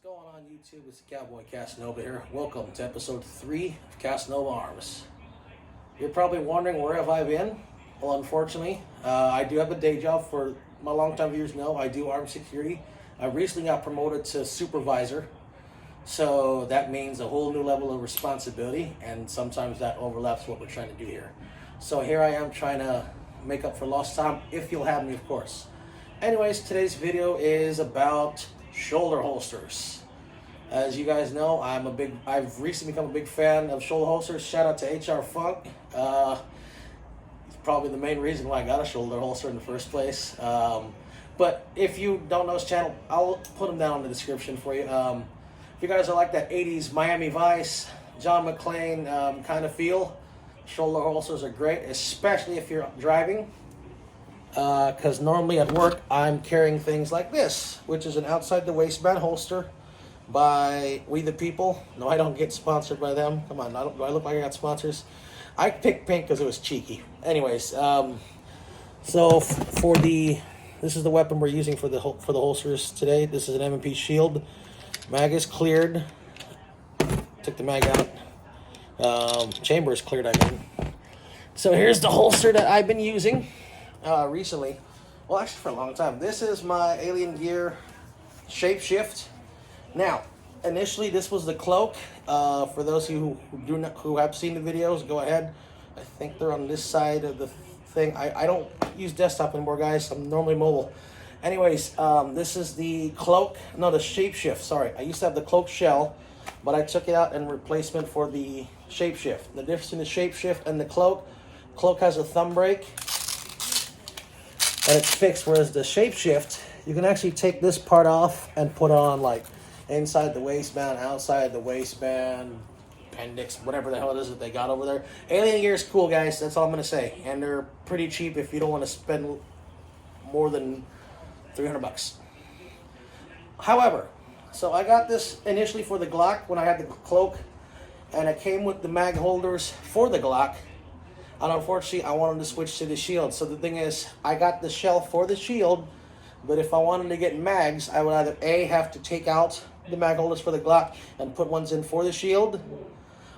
What's going on YouTube? It's Cowboy Casanova here. Welcome to episode 3 of Casanova Arms. You're probably wondering, where have I been? Well, unfortunately, I do have a day job. For my longtime viewers know, I do armed security. I recently got promoted to supervisor, so that means a whole new level of responsibility, and sometimes that overlaps what we're trying to do here. So here I am trying to make up for lost time, if you'll have me, of course. Anyways, today's video is about shoulder holsters. As you guys know, I've recently become a big fan of shoulder holsters. Shout out to HRFUNK. It's probably the main reason why I got a shoulder holster in the first place. But if you don't know his channel, I'll put him down in the description for you. If you guys are like that 80s Miami Vice, John McClane kind of feel, shoulder holsters are great, especially if you're driving. Because normally at work I'm carrying things like this, which is an outside the waistband holster by We the People. No, I don't get sponsored by them. Come on, do I look like I got sponsors? I picked pink because it was cheeky. Anyways, so this is the weapon we're using for the holsters today. This is an M&P Shield. Mag is cleared. Took the mag out. Chamber is cleared, I mean. So here's the holster that I've been using recently. Well, actually for a long time. This is my Alien Gear SHAPESHIFT. Now, initially this was the cloak. For those of you who have seen the videos, go ahead. I think they're on this side of the thing. I don't use desktop anymore, guys. I'm normally mobile. Anyways, this is the cloak. No, the SHAPESHIFT. Sorry, I used to have the cloak shell, but I took it out in replacement for the SHAPESHIFT. The difference between the SHAPESHIFT and the cloak has a thumb brake, and it's fixed, whereas the SHAPESHIFT, you can actually take this part off and put on like inside the waistband, outside the waistband, appendix, whatever the hell it is that they got over there. Alien Gear is cool, guys. That's all I'm going to say. And they're pretty cheap if you don't want to spend more than $300. However, so I got this initially for the Glock when I had the cloak, and it came with the mag holders for the Glock. And unfortunately, I wanted to switch to the Shield. So the thing is, I got the shell for the Shield, but if I wanted to get mags, I would either A, have to take out the mag holders for the Glock and put ones in for the Shield,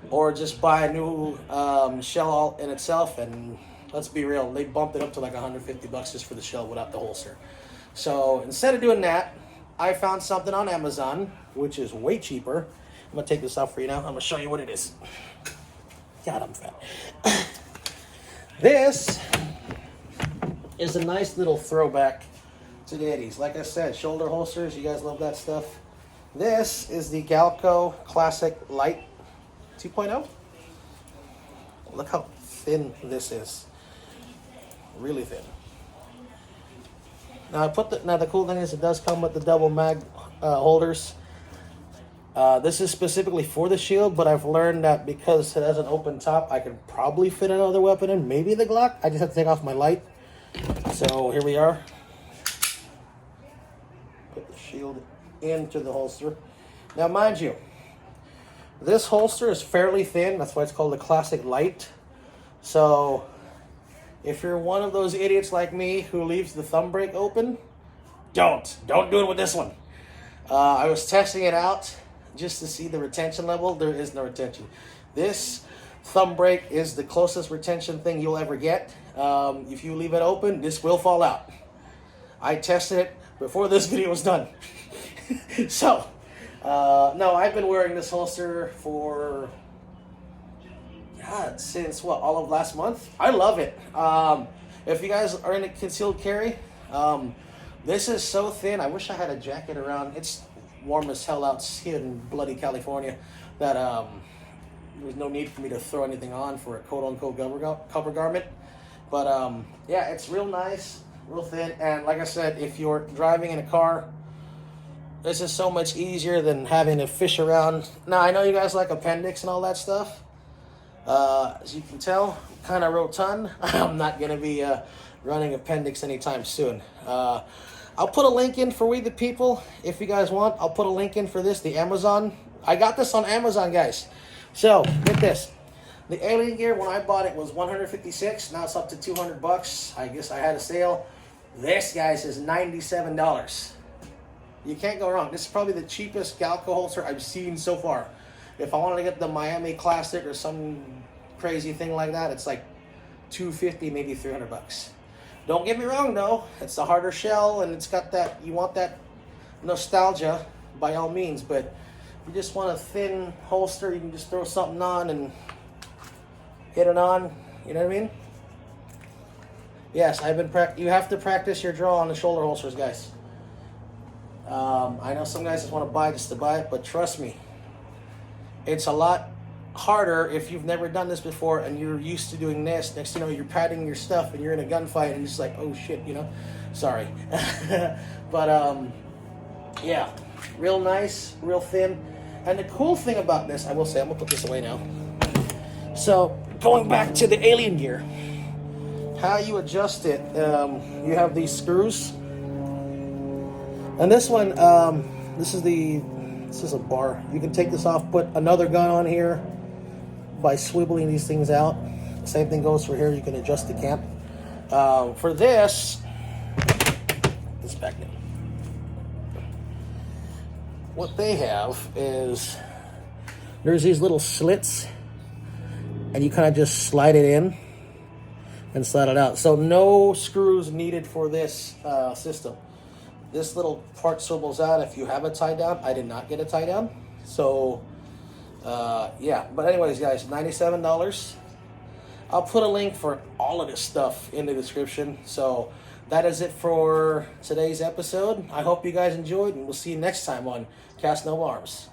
or just buy a new shell all in itself. And let's be real, they bumped it up to like $150 just for the shell without the holster. So instead of doing that, I found something on Amazon, which is way cheaper. I'm going to take this off for you now. I'm going to show you what it is. God, I'm fat. This is a nice little throwback to the 80s. Like I said, shoulder holsters, you guys love that stuff. This is the GALCO Classic LITE 2.0. Look how thin this is. Really thin. Now the cool thing is it does come with the double mag holders. This is specifically for the Shield, but I've learned that because it has an open top, I could probably fit another weapon in, maybe the Glock. I just have to take off my LITE. So here we are. Put the Shield into the holster. Now, mind you, this holster is fairly thin. That's why it's called the Classic LITE. So if you're one of those idiots like me who leaves the thumb brake open, don't do it with this one. I was testing it out just to see the retention level. There is no retention. This thumb brake is the closest retention thing you'll ever get. If you leave it open, this will fall out. I tested it before this video was done. So, no, I've been wearing this holster for, God, since what, all of last month? I love it. If you guys are in a concealed carry, this is so thin. I wish I had a jacket around. It's warm as hell out here in bloody California that there's no need for me to throw anything on for a quote-unquote cover garment. But yeah, it's real nice, real thin. And like I said, if you're driving in a car, this is so much easier than having to fish around. Now, I know you guys like appendix and all that stuff. As you can tell, I'm kind of rotund. I'm not going to be running appendix anytime soon. I'll put a link in for We the People if you guys want. I'll put a link in for this, the Amazon. I got this on Amazon, guys. So, get this. The Alien Gear, when I bought it, was $156. Now it's up to $200. I guess I had a sale. This, guys, is $97. You can't go wrong. This is probably the cheapest GALCO holster I've seen so far. If I wanted to get the Miami Classic or some crazy thing like that, it's like $250, maybe $300. Don't get me wrong though, it's a harder shell and it's got that, you want that nostalgia by all means, but if you just want a thin holster, you can just throw something on and hit it on, you know what I mean? Yes, you have to practice your draw on the shoulder holsters, guys. I know some guys just want to buy just to buy it, but trust me, it's a lot harder if you've never done this before and you're used to doing this. Next thing you know, you're padding your stuff and you're in a gunfight and you're just like, oh shit, you know? Sorry. But yeah, real nice, real thin. And the cool thing about this, I will say, I'm gonna put this away now. So going back to the alien gear, how you adjust it, you have these screws. And this one, this is a bar. You can take this off, put another gun on here by swiveling these things out. Same thing goes for here. You can adjust the cam. For this back now. What they have is there's these little slits, and you kind of just slide it in and slide it out. So no screws needed for this system. This little part swivels out if you have it tied down. I did not get it tied down. So, yeah. But anyways, guys, $97. I'll put a link for all of this stuff in the description. So that is it for today's episode. I hope you guys enjoyed, and we'll see you next time on Casanova Arms.